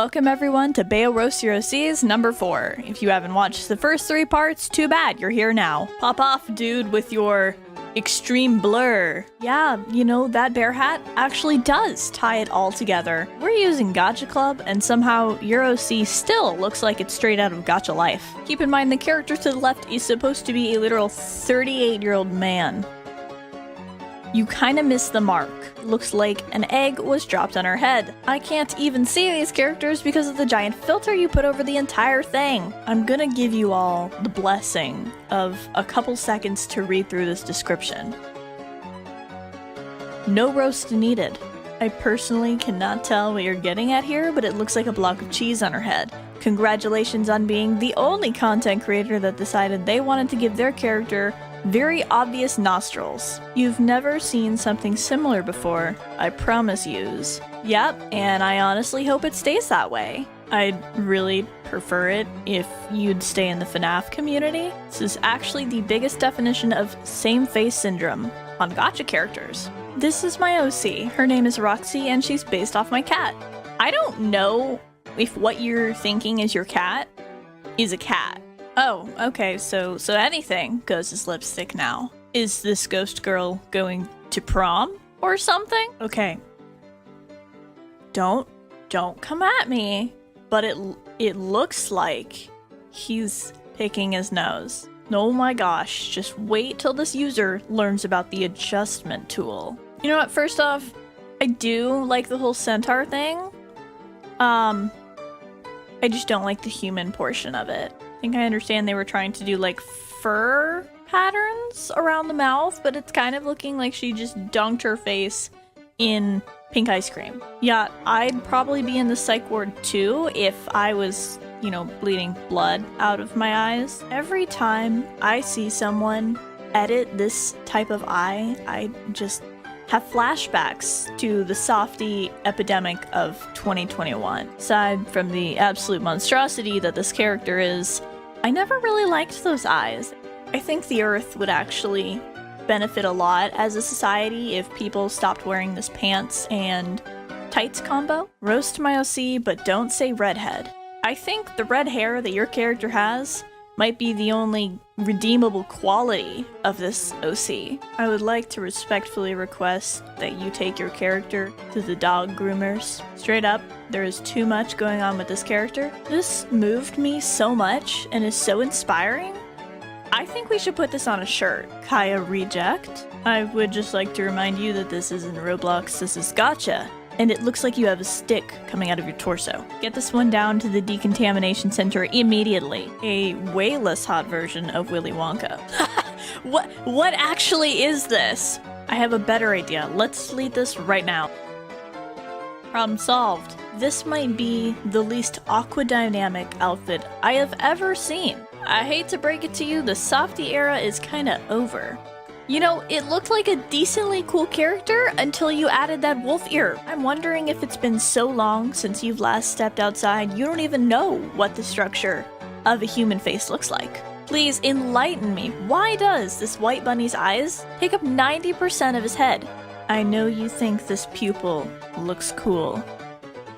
Welcome everyone to Bayo Roast Your OCs number 4. If you haven't watched the first 3 parts, too bad, you're here now. Pop off, dude, with your extreme blur. Yeah, you know, that bear hat actually does tie it all together. We're using Gacha Club, and somehow your OC still looks like it's straight out of Gacha Life. Keep in mind the character to the left is supposed to be a literal 38-year-old man. You kinda missed the mark. Looks like an egg was dropped on her head. I can't even see these characters because of the giant filter you put over the entire thing. I'm gonna give you all the blessing of a couple seconds to read through this description. No roast needed. I personally cannot tell what you're getting at here, but it looks like a block of cheese on her head. Congratulations on being the only content creator that decided they wanted to give their character very obvious nostrils. You've never seen something similar before, I promise yous. Yep, and I honestly hope it stays that way. I'd really prefer it if you'd stay in the FNAF community. This is actually the biggest definition of same-face syndrome on Gacha characters. This is my OC. Her name is Roxy, and she's based off my cat. I don't know if what you're thinking is your cat is a cat. Oh, okay, so anything goes as lipstick now. Is this ghost girl going to prom or something? Okay. Don't come at me. But it looks like he's picking his nose. Oh my gosh, just wait till this user learns about the adjustment tool. You know what, first off, I do like the whole centaur thing. I just don't like the human portion of it. I think I understand they were trying to do like fur patterns around the mouth, but it's kind of looking like she just dunked her face in pink ice cream. Yeah, I'd probably be in the psych ward too if I was, you know, bleeding blood out of my eyes. Every time I see someone edit this type of eye, I just have flashbacks to the softie epidemic of 2021. Aside from the absolute monstrosity that this character is, I never really liked those eyes. I think the Earth would actually benefit a lot as a society if people stopped wearing this pants and tights combo. Roast my OC, but don't say redhead. I think the red hair that your character has might be the only redeemable quality of this OC. I would like to respectfully request that you take your character to the dog groomers. Straight up, there is too much going on with this character. This moved me so much and is so inspiring. I think we should put this on a shirt. Kaya reject. I would just like to remind you that this isn't Roblox, this is Gacha. And it looks like you have a stick coming out of your torso. Get this one down to the decontamination center immediately. A way less hot version of Willy Wonka. What actually is this? I have a better idea. Let's delete this right now. Problem solved. This might be the least aquadynamic outfit I have ever seen. I hate to break it to you, the softie era is kinda over. You know, it looked like a decently cool character until you added that wolf ear. I'm wondering if it's been so long since you've last stepped outside, you don't even know what the structure of a human face looks like. Please enlighten me. Why does this white bunny's eyes take up 90% of his head? I know you think this pupil looks cool,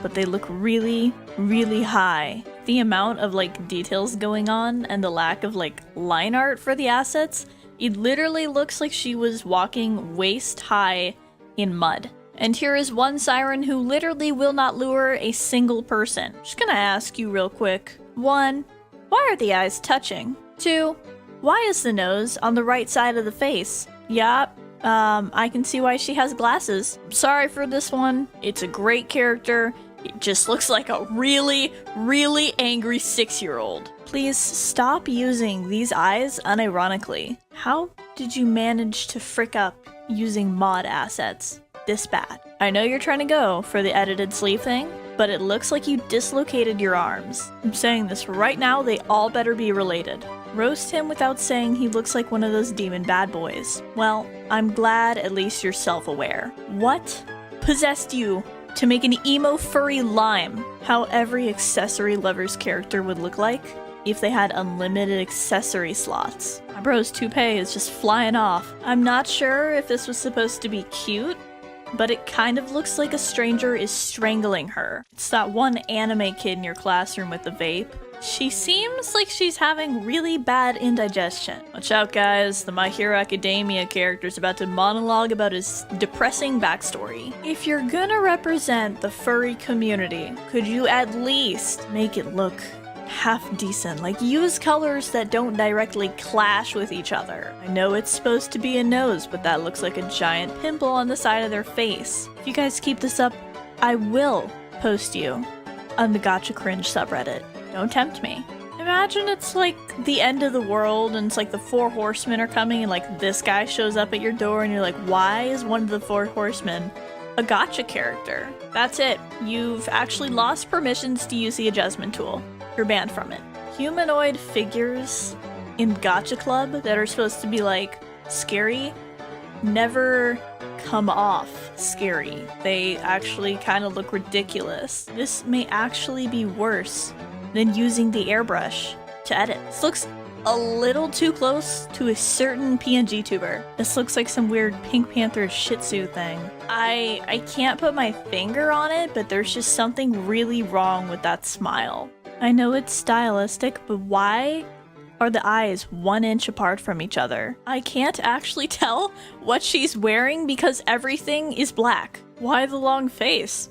but they look really, really high. The amount of like details going on and the lack of like line art for the assets, it literally looks like she was walking waist high in mud. And here is one siren who literally will not lure a single person. Just gonna ask you real quick. 1, why are the eyes touching? 2, why is the nose on the right side of the face? Yup, I can see why she has glasses. I'm sorry for this one. It's a great character. It just looks like a really, really angry 6-year-old. Please stop using these eyes unironically. How did you manage to frick up using mod assets this bad? I know you're trying to go for the edited sleeve thing, but it looks like you dislocated your arms. I'm saying this right now, they all better be related. Roast him without saying he looks like one of those demon bad boys. Well, I'm glad at least you're self-aware. What possessed you to make an emo furry lime? How every accessory lover's character would look like if they had unlimited accessory slots. My bro's toupee is just flying off. I'm not sure if this was supposed to be cute but it kind of looks like a stranger is strangling her. It's that one anime kid in your classroom with the vape. She seems like she's having really bad indigestion. Watch out, guys. The My Hero Academia character's about to monologue about his depressing backstory. If you're gonna represent the furry community, could you at least make it look half decent? Like, use colors that don't directly clash with each other. I know it's supposed to be a nose, but that looks like a giant pimple on the side of their face. If you guys keep this up, I will post you on the Gacha Cringe subreddit. Don't tempt me. Imagine it's like the end of the world and it's like the 4 horsemen are coming and like this guy shows up at your door and you're like, why is one of the 4 horsemen a gacha character? That's it. You've actually lost permissions to use the adjustment tool. You're banned from it. Humanoid figures in Gacha Club that are supposed to be like scary never come off scary. They actually kind of look ridiculous. This may actually be worse than using the airbrush to edit. This looks a little too close to a certain PNG tuber. This looks like some weird Pink Panther Shih Tzu thing. I can't put my finger on it, but there's just something really wrong with that smile. I know it's stylistic, but why are the eyes 1 inch apart from each other? I can't actually tell what she's wearing because everything is black. Why the long face?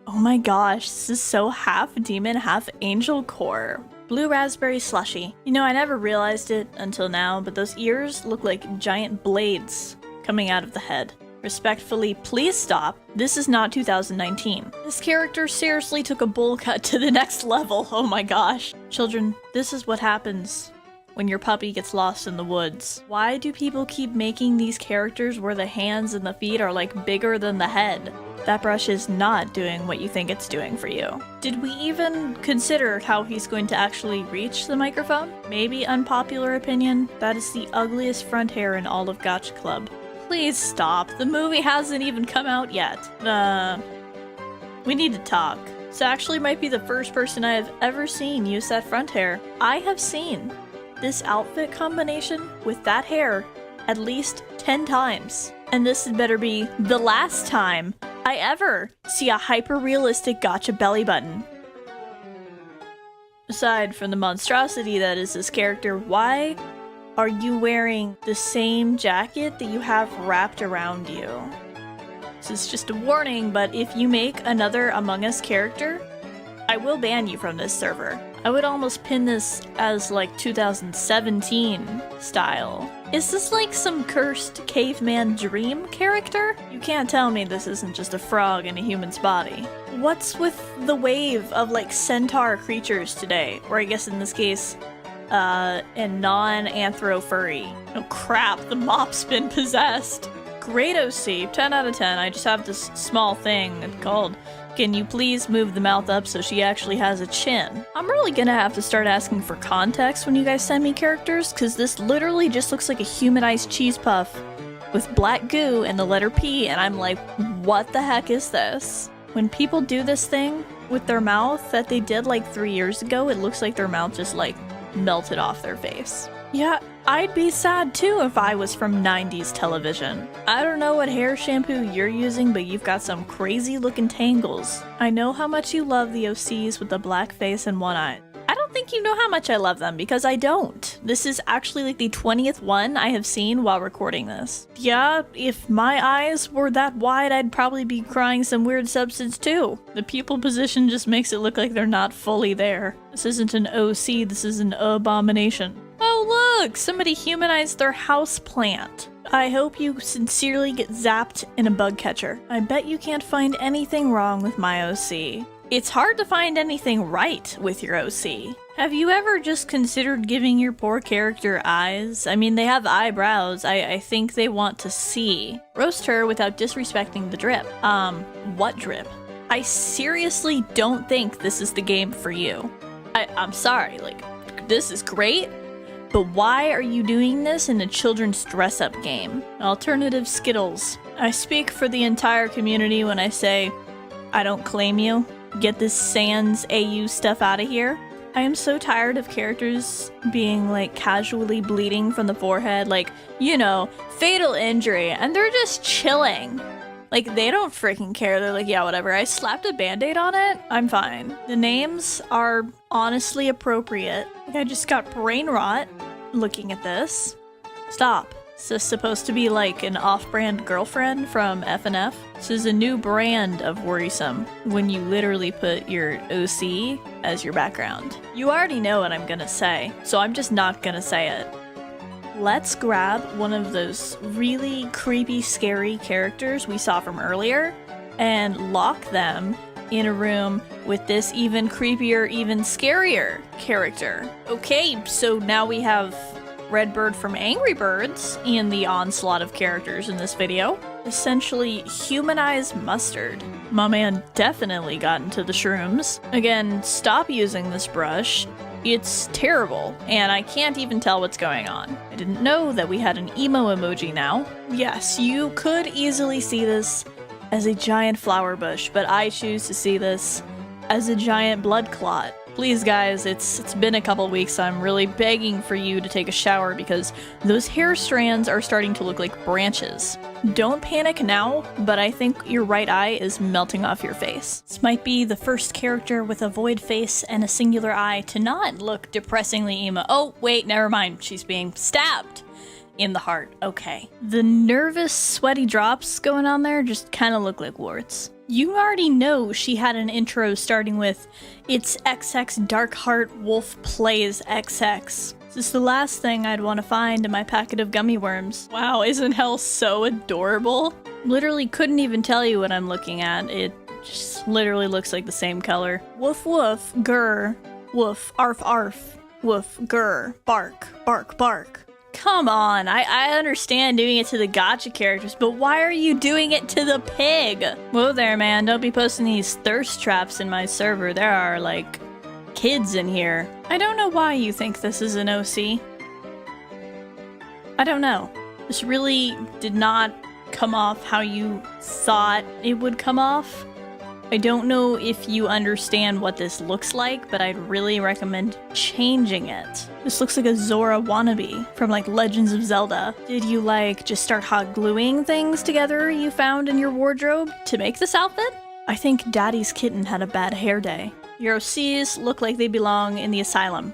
Oh my gosh, this is so half demon, half angel core. Blue raspberry slushy. You know, I never realized it until now, but those ears look like giant blades coming out of the head. Respectfully, please stop. This is not 2019. This character seriously took a bowl cut to the next level. Oh my gosh. Children, this is what happens when your puppy gets lost in the woods. Why do people keep making these characters where the hands and the feet are like bigger than the head? That brush is not doing what you think it's doing for you. Did we even consider how he's going to actually reach the microphone? Maybe unpopular opinion, that is the ugliest front hair in all of Gacha Club. Please stop. The movie hasn't even come out yet. We need to talk. This actually might be the first person I have ever seen use that front hair. I have seen this outfit combination with that hair at least 10 times. And this had better be the last time I ever see a hyper-realistic gacha belly button. Aside from the monstrosity that is this character, why are you wearing the same jacket that you have wrapped around you? This is just a warning, but if you make another Among Us character, I will ban you from this server. I would almost pin this as like 2017 style. Is this like some cursed caveman dream character? You can't tell me this isn't just a frog in a human's body. What's with the wave of like centaur creatures today? Or I guess in this case, a non-anthro furry. Oh crap, the mop's been possessed. Great OC, 10 out of 10. I just have this small thing called, can you please move the mouth up so she actually has a chin? I'm really gonna have to start asking for context when you guys send me characters, because this literally just looks like a humanized cheese puff with black goo and the letter P, and I'm like, what the heck is this? When people do this thing with their mouth that they did like 3 years ago, it looks like their mouth just like melted off their face. Yeah, I'd be sad too if I was from 90s television. I don't know what hair shampoo you're using, but you've got some crazy looking tangles. I know how much you love the OCs with the black face and one eye. I don't think you know how much I love them, because I don't. This is actually like the 20th one I have seen while recording this. Yeah, if my eyes were that wide, I'd probably be crying some weird substance too. The pupil position just makes it look like they're not fully there. This isn't an OC, this is an abomination. Oh look, somebody humanized their house plant. I hope you sincerely get zapped in a bug catcher. I bet you can't find anything wrong with my OC. It's hard to find anything right with your OC. Have you ever just considered giving your poor character eyes? I mean, they have eyebrows. I think they want to see. Roast her without disrespecting the drip. What drip? I seriously don't think this is the game for you. I'm sorry, like, this is great, but why are you doing this in a children's dress-up game? Alternative Skittles. I speak for the entire community when I say, I don't claim you. Get this Sans AU stuff out of here. I am so tired of characters being like casually bleeding from the forehead, like, you know, fatal injury, and they're just chilling. Like, they don't freaking care. They're like, yeah, whatever. I slapped a band-aid on it. I'm fine. The names are honestly appropriate. Like, I just got brain rot looking at this. Stop. Is this supposed to be like an off-brand girlfriend from F&F? This is a new brand of worrisome when you literally put your OC as your background. You already know what I'm gonna say, so I'm just not gonna say it. Let's grab one of those really creepy, scary characters we saw from earlier and lock them in a room with this even creepier, even scarier character. Okay, so now we have Redbird from Angry Birds in the onslaught of characters in this video. Essentially humanized Mustard. My man definitely got into the shrooms. Again, stop using this brush. It's terrible, and I can't even tell what's going on. I didn't know that we had an emo emoji now. Yes, you could easily see this as a giant flower bush, but I choose to see this as a giant blood clot. Please guys, it's been a couple weeks, so I'm really begging for you to take a shower because those hair strands are starting to look like branches. Don't panic now, but I think your right eye is melting off your face. This might be the first character with a void face and a singular eye to not look depressingly emo. Oh, wait, never mind. She's being stabbed in the heart. Okay. The nervous, sweaty drops going on there just kind of look like warts. You already know she had an intro starting with, "It's XX Dark Heart Wolf Plays XX." This is the last thing I'd want to find in my packet of gummy worms. Wow, isn't hell so adorable? Literally couldn't even tell you what I'm looking at. It just literally looks like the same color. Woof woof, grr, woof, arf arf, woof, grr, bark, bark, bark. Come on, I understand doing it to the gacha characters, but why are you doing it to the pig? Whoa there, man, don't be posting these thirst traps in my server. There are, like, kids in here. I don't know why you think this is an OC. I don't know. This really did not come off how you thought it would come off. I don't know if you understand what this looks like, but I'd really recommend changing it. This looks like a Zora wannabe from like Legends of Zelda. Did you like just start hot gluing things together you found in your wardrobe to make this outfit? I think Daddy's kitten had a bad hair day. Your OCs look like they belong in the asylum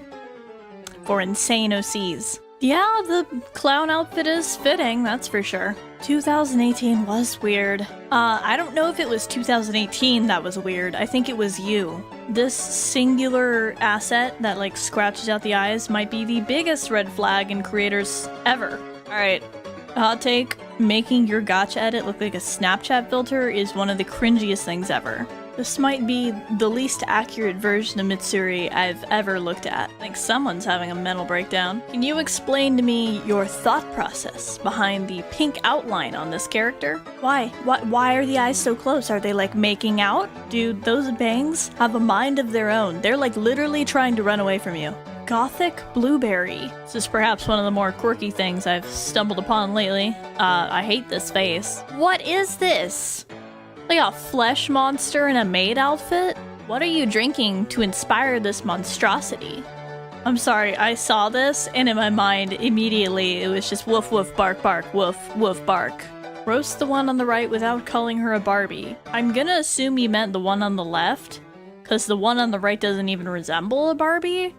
for insane OCs. Yeah, the clown outfit is fitting, that's for sure. 2018 was weird. I don't know if it was 2018 that was weird. I think it was you. This singular asset that like scratches out the eyes might be the biggest red flag in creators ever. Alright, hot take. Making your gacha edit look like a Snapchat filter is one of the cringiest things ever. This might be the least accurate version of Mitsuri I've ever looked at. Like someone's having a mental breakdown. Can you explain to me your thought process behind the pink outline on this character? Why? Why are the eyes so close? Are they like making out? Dude, those bangs have a mind of their own. They're like literally trying to run away from you. Gothic Blueberry. This is perhaps one of the more quirky things I've stumbled upon lately. I hate this face. What is this? Like a flesh monster in a maid outfit? What are you drinking to inspire this monstrosity? I'm sorry, I saw this and in my mind immediately it was just woof woof bark bark woof woof bark. Roast the one on the right without calling her a Barbie. I'm gonna assume you meant the one on the left, because the one on the right doesn't even resemble a Barbie.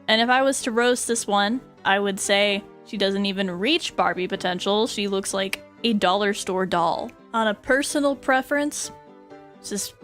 And if I was to roast this one, I would say she doesn't even reach Barbie potential. She looks like a dollar store doll. On a personal preference, this is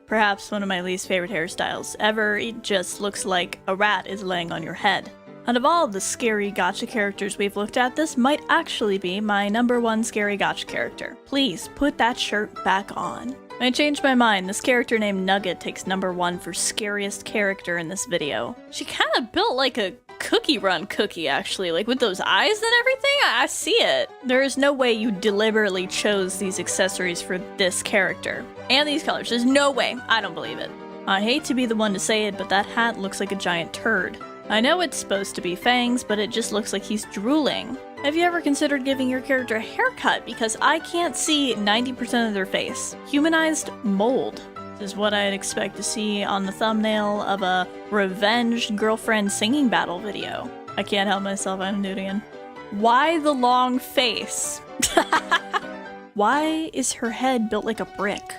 perhaps one of my least favorite hairstyles ever. It just looks like a rat is laying on your head. Out of all the scary gacha characters we've looked at, this might actually be my #1 scary gacha character. Please put that shirt back on. I changed my mind. This character named Nugget takes #1 for scariest character in this video. She kind of built like a Cookie Run cookie, actually, like with those eyes and everything. I see it. There is no way you deliberately chose these accessories for this character and these colors. There's no way. I don't believe it. I hate to be the one to say it, but that hat looks like a giant turd. I know it's supposed to be fangs, but it just looks like he's drooling. Have you ever considered giving your character a haircut? Because I can't see 90% of their face. Humanized mold. Is is what I'd expect to see on the thumbnail of a revenge girlfriend singing battle video. I can't help myself, I'm Nudian. Why the long face? Why is her head built like a brick?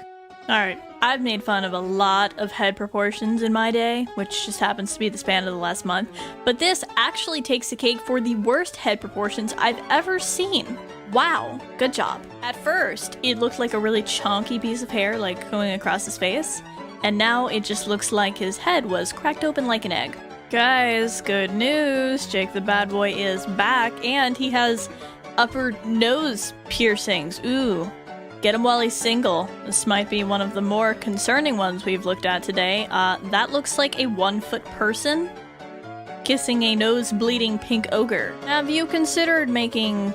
Alright, I've made fun of a lot of head proportions in my day, which just happens to be the span of the last month, but this actually takes the cake for the worst head proportions I've ever seen. Wow, good job. At first, it looked like a really chunky piece of hair, like going across his face, and now it just looks like his head was cracked open like an egg. Guys, good news! Jake the Bad Boy is back, and he has upper nose piercings. Ooh. Get him while he's single. This might be one of the more concerning ones we've looked at today. That looks like a 1-foot person kissing a nose-bleeding pink ogre. Have you considered making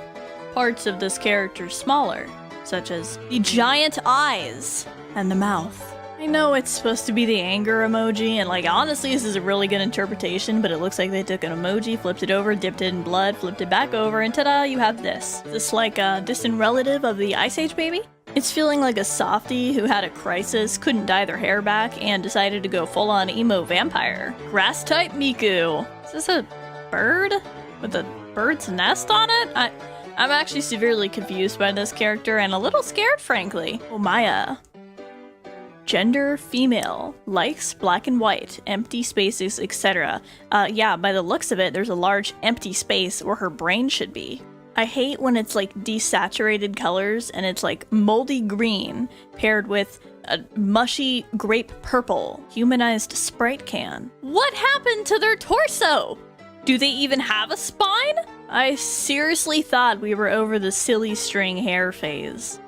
parts of this character smaller, such as the giant eyes and the mouth? I know it's supposed to be the anger emoji, and like honestly this is a really good interpretation, but it looks like they took an emoji, flipped it over, dipped it in blood, flipped it back over, and ta-da, you have this. Is this like a distant relative of the Ice Age baby? It's feeling like a softie who had a crisis, couldn't dye their hair back, and decided to go full-on emo vampire. Grass-type Miku. Is this a bird? With a bird's nest on it? I'm actually severely confused by this character and a little scared, frankly. Oh, Maya. Gender female, likes black and white, empty spaces, etc. Yeah, by the looks of it, there's a large empty space where her brain should be. I hate when it's like desaturated colors and it's like moldy green paired with a mushy grape purple humanized Sprite can. What happened to their torso? Do they even have a spine? I seriously thought we were over the silly string hair phase.